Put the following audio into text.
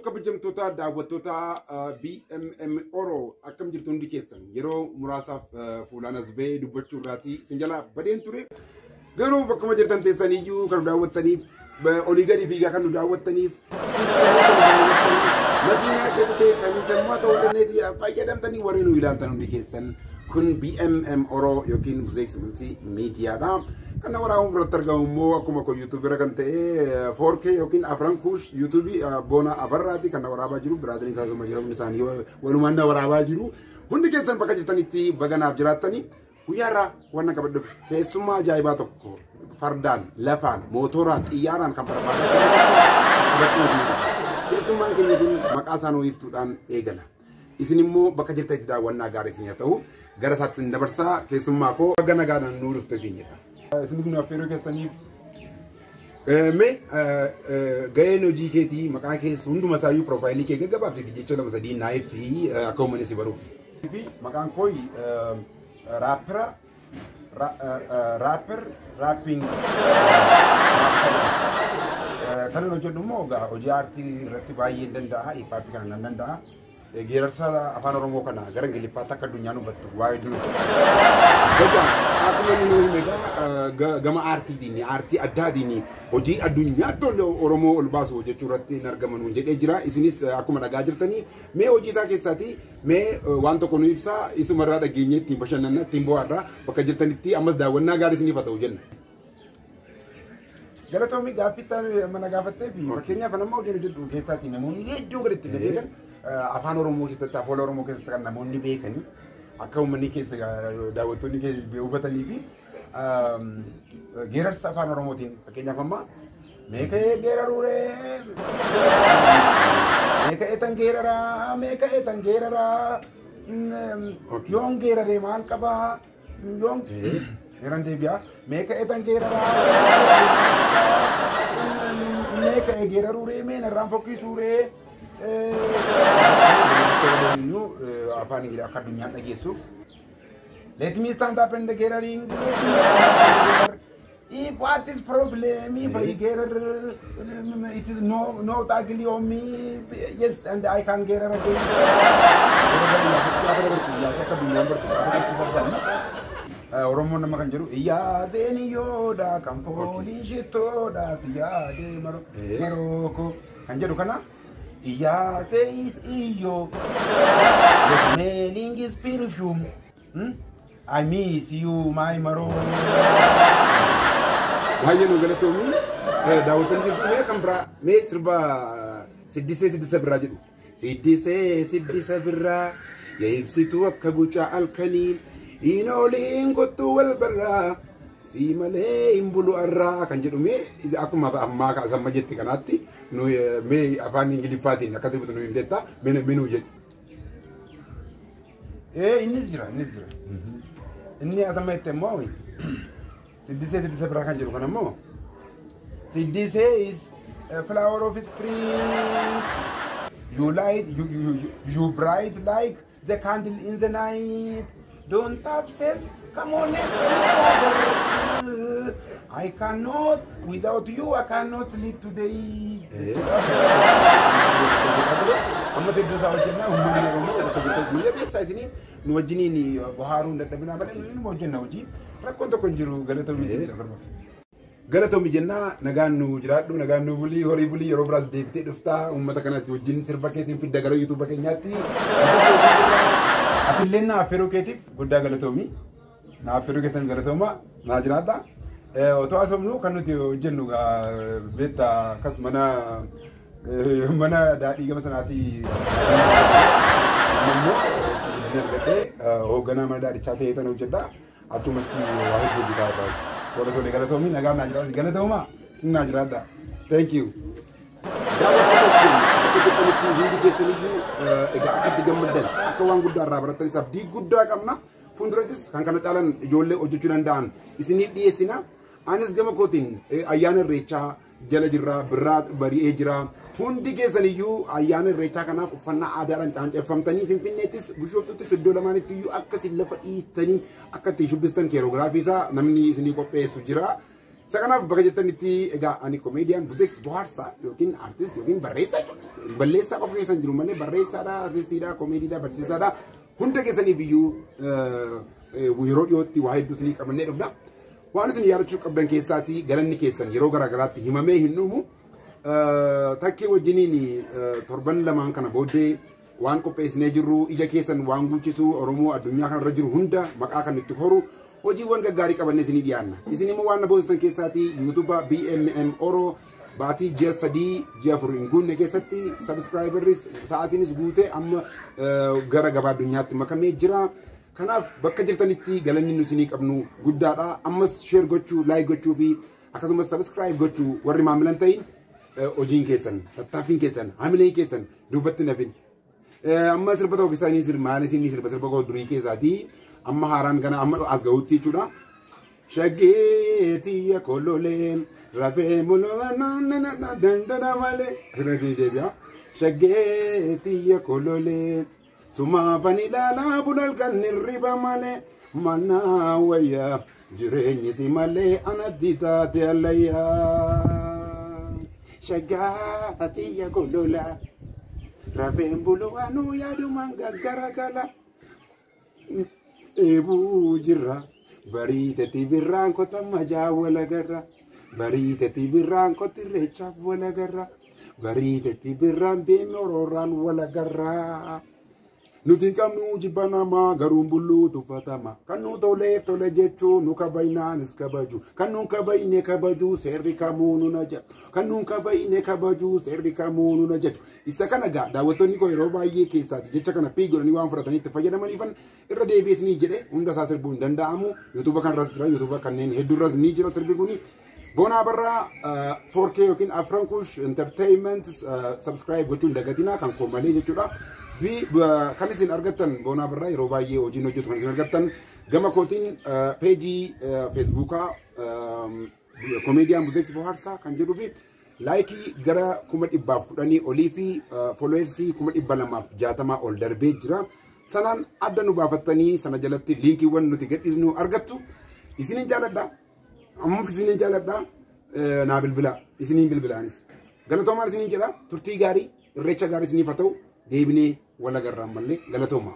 kabajamtoota daawwattoota BMM Oro akkam jirtu hundi keessan yeroo muraasaaf fuulaan as ba'ee dubbachuu irraati isin jala badeen ture garuu bakkuma jirtan teessaniyyuu kan daawwattaniif olii gadi fiigaa kan daawwattaniif madiinaa keessa teessanii sammuu ta'uu dandeetti fayyadamtanii warri nu ilaaltan hundi keessan kun BMM Oro yookiin Muzeeksimintii Miidiyaadha. Karena orang umur tergabung aku mau ke YouTube kan teh 4K yokin afran kush YouTube bona abarati karena orang bajiru berarti saya sama jiru nisani walau mana orang bajiru hundi kesan pakai jitan itu bagan abjratani kuyara warna kabadu kayak semua jaiba toko fardan lefan motoran iyaran kampar pada kayak semua kayaknya pun makasan itu dan egala isini mau pakai jitan tidak warna garisnya tahu garis hati ndabarsa kayak semua ko bagan nuruf tersini Sini affaire che stanno me gaeno jiketi makake sundu masayu profile ke gaba fi gice la masadi naif si komune si baru makan koi rapping kan lo jodo mo ga o jarti ratti bayi danda i papi kan danda gerarsa afan oromo kana garan gelipata ka dunyanu battu waay dulu Gaga, aku menunggu mereka gama arti dini, arti ada dini. Oji adunya tu oromo ulbasu oji curati nargaman unjek ejira. Isinis aku menagajar tani. Me oji sakit sati, me wanto kono ipsa isu marada genye timba shanana timbo ada. Bakajar tani ti amas dawan nagaris ini patau jen. Gara tu mi gafita menagafat tapi. Makanya apa nama oji itu kesati namun ini juga itu kan. Afan oromo kita tak follow oromo kita kan namun ni bekan. Aku menikah dengan Dawud tu nikah berubat lagi. Gerar safan orang mutin. Pakainya mama. Mereka gerar ure. Mereka etang gerara. Mereka etang gerara. Yong gerar emal kaba. Yong. Geran dia. Mereka etang gerara. Mereka gerar ure. Mana rampok isure. Apa nih dia akan dunia lagi Yusuf. Let me stand up in the gathering. If what is problem, if I get it is no ugly on me. Yes, and I can get it again. Orang mau namakan jeruk. Iya, senior dah kampung itu dah siapa je Maroko. Kan jeruk kana? Iya, says iyo. The smelling is perfume. I miss you, my Maro. Why you know gonna tell me? Dawud ni me kambra me serba sidise berra jidu. Sidise berra. Ya ibsitu akagucha alkalil. Inolin gotu wal berra. Si male imbulu arra kan jidu me aku mata amma ka sama jetti kanati. No me afani ngilipati nakati butu no indeta menu jet. Ini zira. Ini ada macam mau. Sidise berakan juru kana mau. Sidise is a flower of spring. You light, you bright like the candle in the night. Don't upset. Come on, let's together. I cannot, without you, I cannot live today. Amma tidak tahu jenak, umumnya orang kita juga biasa sini. Nuwajini ni Baharun dan Tabina, but ini mau jenak uji. Rakonto konjuru Galato mijenna naganu jiradu naganu buli hori buli robras debite dufta ummata kana jin sirba ketin fi dagalo YouTube kenyati. Atilena afero ketif gudda galato mi. Na afero ketan galato ma na jirada. Oto asomnu kanuti jennu ga beta kas mana dadi ga masanati. Mammo gede hogana mana dadi chate eta no jedda atu mati wahid juga ba. Kalau tu negara tu ni negara najrada, negara tu mah sing najrada. Thank you. Kita hindi kasi niyo akat tiga model. Kawang gudda rabar tadi sab di gudda kamna fundratis kan kana talan jolle ojuchunan dan isini di esina anis gama kotin ayana recha jala jirra berat bari ejra hundi kesani yu ayana recha kana ufanna adaran chance famtani finfinetis bushoftu tuddo lamani tu yu akasi lafa itani akati shubistan kerografisa namni isini ko pesu jira Sakanaaf bakka jirtanitti egaa ani comedian Buzeeks Bohaarsaa yookiin artist yookiin barreessaa balleessaa qofa keessan jiru malee barreessaadha, artistiidha, komeediidha, barsiisaadha. Hunda keessaniif iyyuu yeroo dhiyootti waa hedduu isinii qabannee dhufna. Waan isin yaadachuu qabdan keessaati galanni keessan yeroo garaagaraatti himamee hin dhumu. Takkee wajjiniin torban lamaan kana booddee waan qopheessinee jirru ija keessan waan guuchisu Oromoo addunyaa kanarra jiru hunda maqaa kan itti horu hojiiwwan gaggaarii qabannee isinii dhiyaanna. Isin immoo waan na boonstan keessaati YouTube BMM Oro baatii ji'a 3 ji'a 4 hin guunne keessatti subscriberis sa'aatiinis guutee amma gara gabaa addunyaatti makamee jira. Kanaaf bakka jirtanitti galanni nu isinii qabnu guddaadha. Ammas share gochuu, like gochuu fi akkasumas subscribe gochuu warri maamilan ta'in hojiin keessan, tattaaffiin keessan, hamileen keessan duubatti nafin. Amma sirba tokko keessanii maalitiin sirba durii keessaati. Amma haaraan kana amma as gahuutti jechuudha. Shaggeetii kolooleen rafee mul'annaa dandada malee. Asirratti deebi'a. Shaggeetii kolooleen sumaafan ilaalaa bulalkan hirriba malee. Manaa wayyaa jireenyisi malee anatti taate allayyaa. Shaggeetii koloola rafeen buluwaanuu yaadumaan gaggaragala. Ebu jirra bariitatti birraan kota majaa walagarra bariitatti birraan koti reechaaf walagarra bariitatti birraan deemee orooraan walagarra nuti qabnu jibba namaa garuun bulluu tuffatama kan nu toleef tole jechuu nu kabaynaanis kabaju kan nu kabayne kabaju seerri kamuu nu najatu kan nu kabayne kabaju seerri kamuu nu najatu isa kana gaa daawwattoonni koo yeroo baay'ee keessaati jecha kana godhanii waan fudhatanii itti fayyadamaniifan irra deebi'ee jedhe hunda isaa sirbuu hin danda'amu YouTube kanarras jira YouTube kanneen hedduurras ni jira sirbi kuni Boonaa Barraa 4K yookiin Afrankush Entertainment subscribe gochuun dagatinaa kan koo malee jechuudha. Kan isin argattan Boonaa Barraa yeroo baay'ee hojiin hojjetu kan isin argattan gama kootiin peejii Facebookaa Comedian Buzeeks Bohaarsaa kan jedhuu fi laayikii gara 110 olii fi followersii 260 ol darbee jira. Sanaan adda nu baafattanii sana jalatti linkiiwwan nuti gadhiisnu argattu. Isinin jaaladha. Ammuuf isinin jaaladha. Naa bilbila. Isinin bilbilaanis. Galatoomaan isinin jedha. Turtii gaarii, irreecha gaarii isiniif haa ta'u. Deebinee wal agarraan malee galatoomaa.